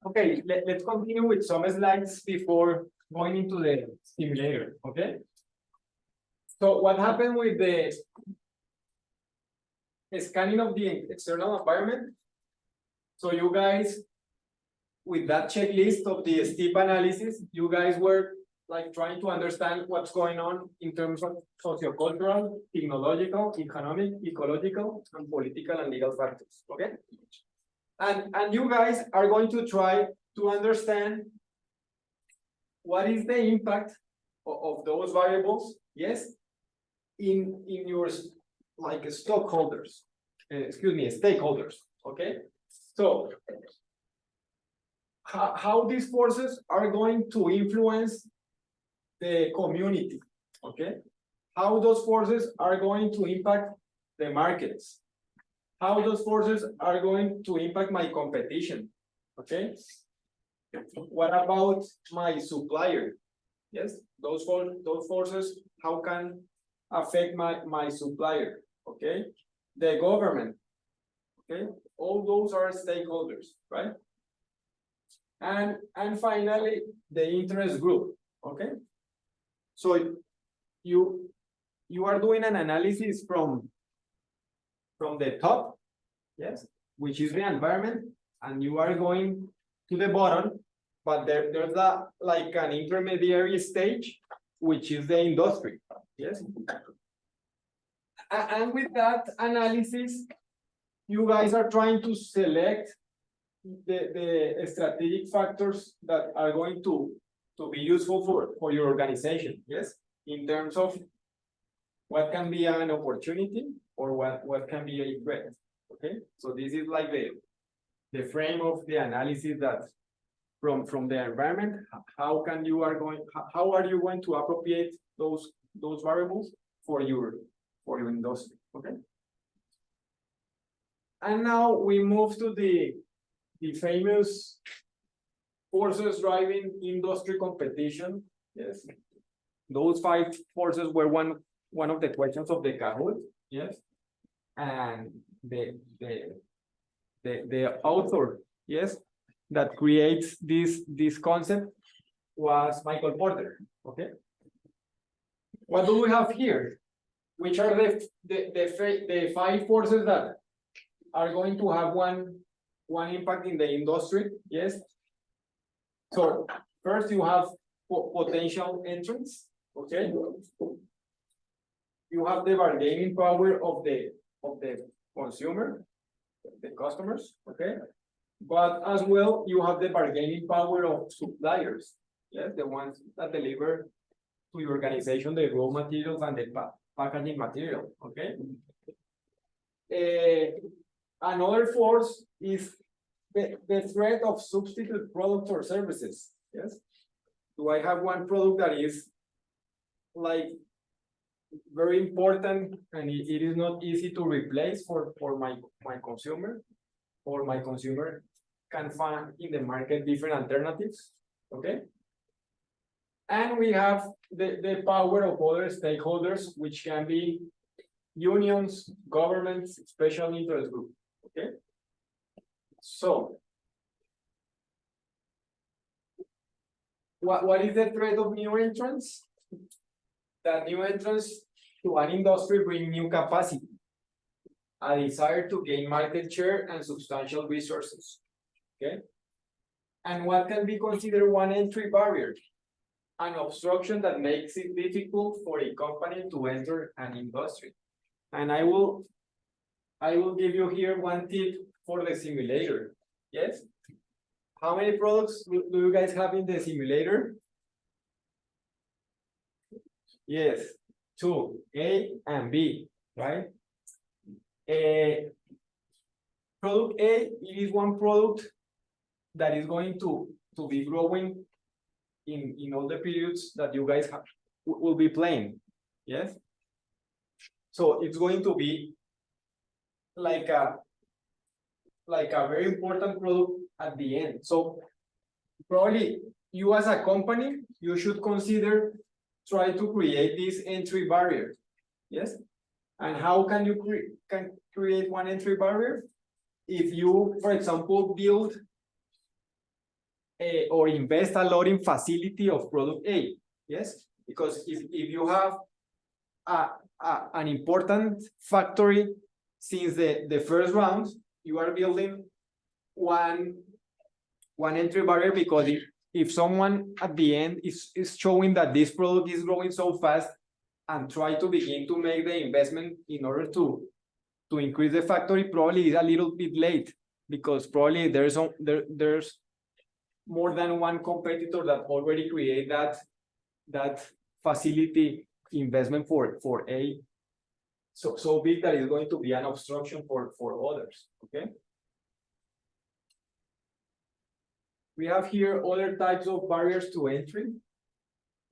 Okay, let's continue with some slides before going into the simulator, okay? So what happened with the scanning of the external environment? So you guys, with that checklist of the STEEP analysis, you guys were like trying to understand what's going on in terms of sociocultural, technological, economic, ecological, and political and legal factors, okay? And you guys are going to try to understand what is the impact of those variables, yes, in your like stockholders, stakeholders, okay? So how these forces are going to influence the community, okay? How those forces are going to impact the markets, how those forces are going to impact my competition, okay? What about my supplier? Yes, those forces, how can affect my supplier, okay? The government, okay? All those are stakeholders, right? And finally, the interest group, okay? So you are doing an analysis from the top, yes, which is the environment, and you are going to the bottom, but there's like an intermediary stage, which is the industry, yes. And with that analysis, you guys are trying to select the strategic factors that are going to be useful for your organization, yes, in terms of what can be an opportunity or what can be a threat, okay? So this is like the frame of the analysis that from the environment, how are you going to appropriate those variables for your industry, okay? And now we move to the famous forces driving industry competition, yes. Those 5 forces were one of the questions of the Kahoot, yes. And the author, yes, that creates this concept was Michael Porter, okay. What do we have here? Which are the 5 forces that are going to have one impact in the industry, yes? So first you have potential entrants, okay? You have the bargaining power of the consumer, the customers, okay? But as well, you have the bargaining power of suppliers, yes, the ones that deliver to your organization the raw materials and the packaging material, okay? Another force is the threat of substitute products or services, yes? Do I have one product that is like very important and it is not easy to replace for my consumer, or my consumer can find in the market different alternatives, okay? And we have the power of other stakeholders, which can be unions, governments, special interest groups, okay? So what is the threat of new entrants? That new entrants to an industry bring new capacity, a desire to gain market share and substantial resources, okay? And what can be considered one entry barrier? An obstruction that makes it difficult for a company to enter an industry. And I will give you here one tip for the simulator, yes? How many products do you guys have in the simulator? Yes, 2, A and B, right? Product A, it is one product that is going to be growing in all the periods that you guys will be playing, yes? So it's going to be like a very important product at the end. So probably you as a company, you should consider try to create this entry barrier. Yes. And how can you create one entry barrier? If you, for example, build or invest a lot in facility of product A. Yes. Because if you have an important factory since the first round, you are building one entry barrier, because if someone at the end is showing that this product is growing so fast and try to begin to make the investment in order to increase the factory, probably is a little bit late, because probably there's more than one competitor that already create that facility investment for A so big that is going to be an obstruction for others. Okay. We have here other types of barriers to entry.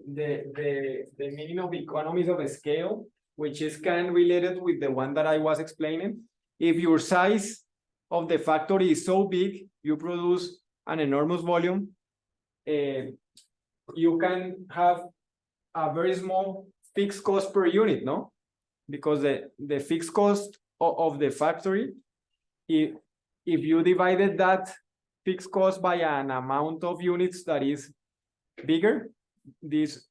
The minimum economies of scale, which is kind of related with the one that I was explaining. If your size of the factory is so big, you produce an enormous volume, you can have a very small fixed cost per unit, no? Because the fixed cost of the factory, if you divided that fixed cost by an amount of units that is bigger, this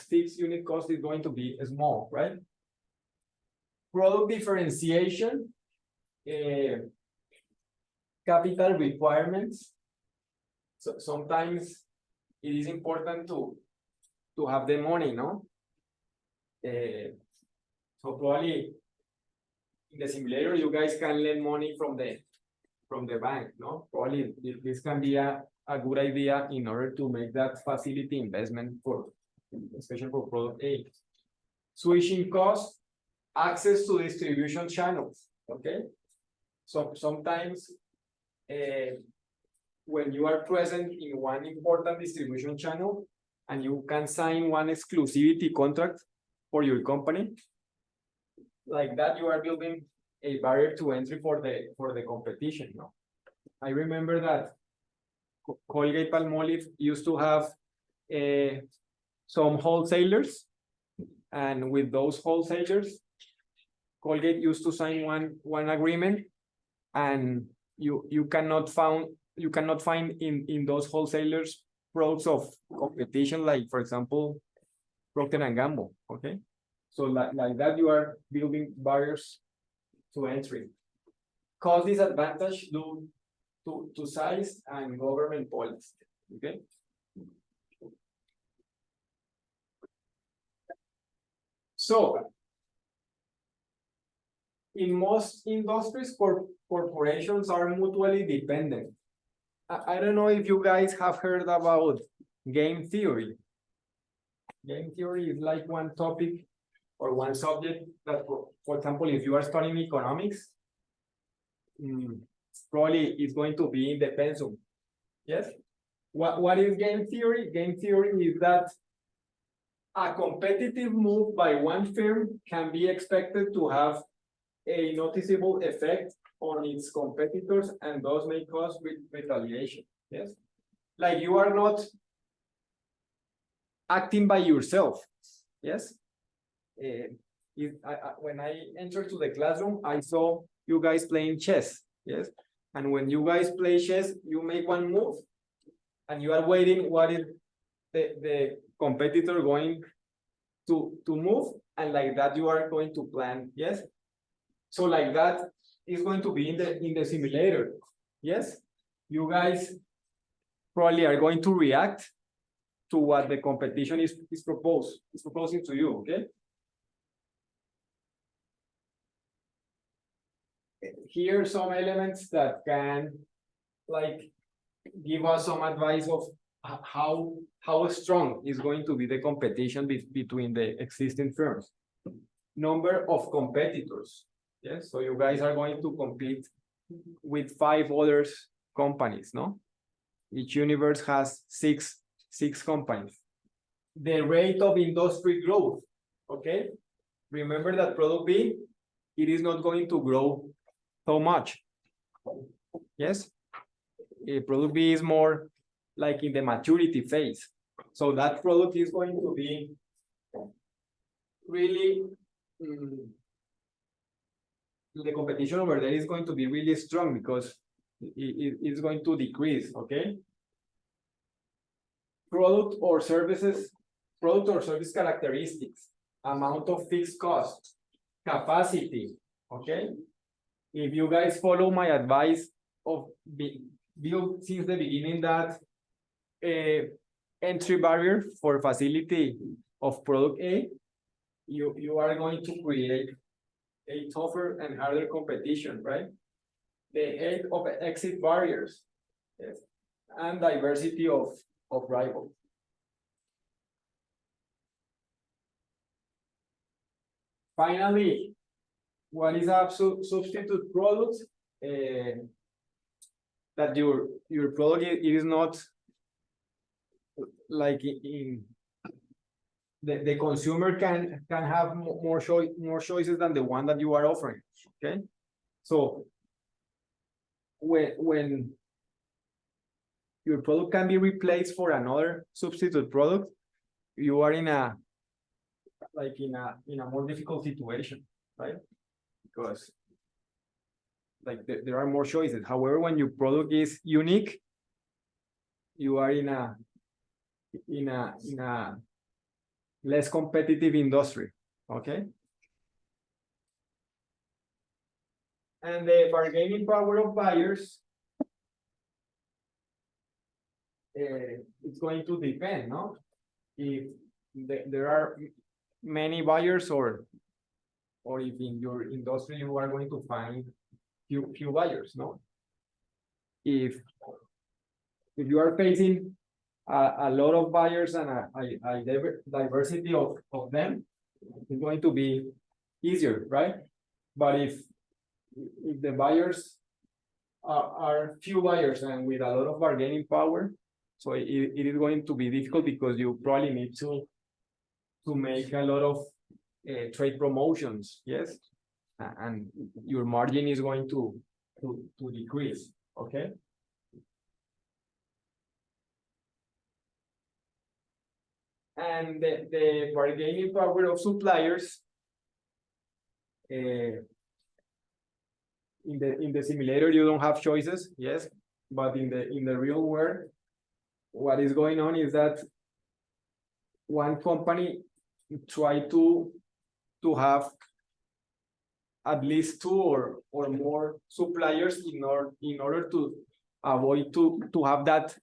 fixed unit cost is going to be small, right? Product differentiation, capital requirements. So sometimes it is important to have the money, no? So probably in the simulator, you guys can lend money from the bank, no? Probably this can be a good idea in order to make that facility investment especially for product A. Switching costs, access to distribution channels, okay? So sometimes when you are present in one important distribution channel and you can sign one exclusivity contract for your company, like that, you are building a barrier to entry for the competition. No, I remember that Colgate-Palmolive used to have some wholesalers, and with those wholesalers, Colgate used to sign one agreement, and you cannot find in those wholesalers products of competition, like for example Procter & Gamble. Okay. So like that, you are building barriers to entry. Cost disadvantage due to size and government policy. Okay. So in most industries, corporations are mutually dependent. I don't know if you guys have heard about game theory. Game theory is like one topic or one subject that, for example, if you are studying economics, probably it's going to be in the pensum. Yes. What is game theory? Game theory is that a competitive move by one firm can be expected to have a noticeable effect on its competitors and thus may cause retaliation. Yes. Like you are not acting by yourself. Yes. When I entered to the classroom, I saw you guys playing chess. Yes. And when you guys play chess, you make one move and you are waiting what is the competitor going to move, and like that you are going to plan. Yes. So like that is going to be in the simulator. Yes. You guys probably are going to react to what the competition is proposing to you. Okay. Here are some elements that can like give us some advice of how strong is going to be the competition between the existing firms. Number of competitors. Yes, so you guys are going to compete with 5 other companies, no? Each universe has six companies. The rate of industry growth, okay? Remember that product B, it is not going to grow so much. Yes, product B is more like in the maturity phase. So that product is going to be really, the competition over there is going to be really strong because it's going to decrease, okay? Product or service characteristics, amount of fixed cost, capacity, okay? If you guys follow my advice of build since the beginning that entry barrier for facility of product A, you are going to create a tougher and harder competition, right? The height of exit barriers, yes, and diversity of rivals. Finally, what is a substitute product? That your product it is not like in the consumer can have more choices than the one that you are offering. Okay, so when your product can be replaced for another substitute product, you are in a more difficult situation, right? Because like there are more choices. However, when your product is unique, you are in a less competitive industry. Okay. And the bargaining power of buyers, it's going to depend, no? If there are many buyers or if in your industry you are going to find few buyers, no? If you are facing a lot of buyers and a diversity of them, it's going to be easier, right? But if the buyers are few buyers and with a lot of bargaining power, so it is going to be difficult because you probably need to make a lot of trade promotions, yes, and your margin is going to decrease. Okay. And the bargaining power of suppliers, in the simulator you don't have choices, yes, but in the real world, what is going on is that one company try to have at least two or more suppliers in order to avoid to have that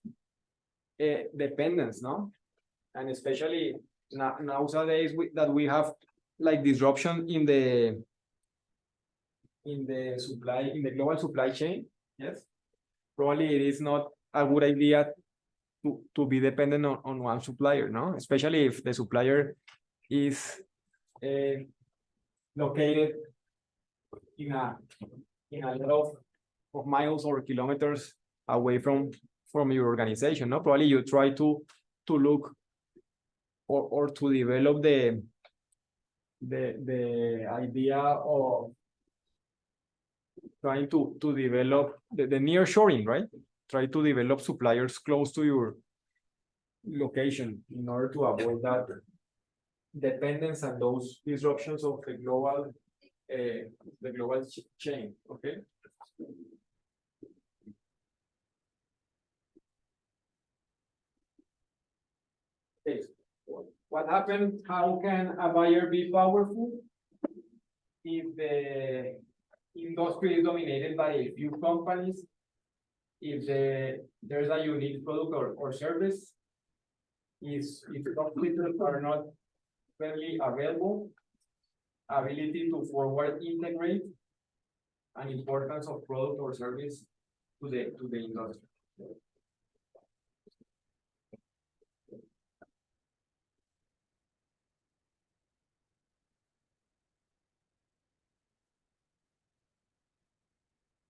dependence, no? And especially nowadays that we have like disruption in the global supply chain, yes, probably it is not a good idea to be dependent on one supplier, no? Especially if the supplier is located in a lot of miles or kilometers away from your organization, no? Probably you try to look or to develop the idea of trying to develop the nearshoring, right? Try to develop suppliers close to your location in order to avoid that dependence and those disruptions of the global chain. Okay. Okay. What happened? How can a buyer be powerful if the industry is dominated by a few companies? If there's a unique product or service, if competitors are not fairly available, ability to forward integrate, and importance of product or service to the industry.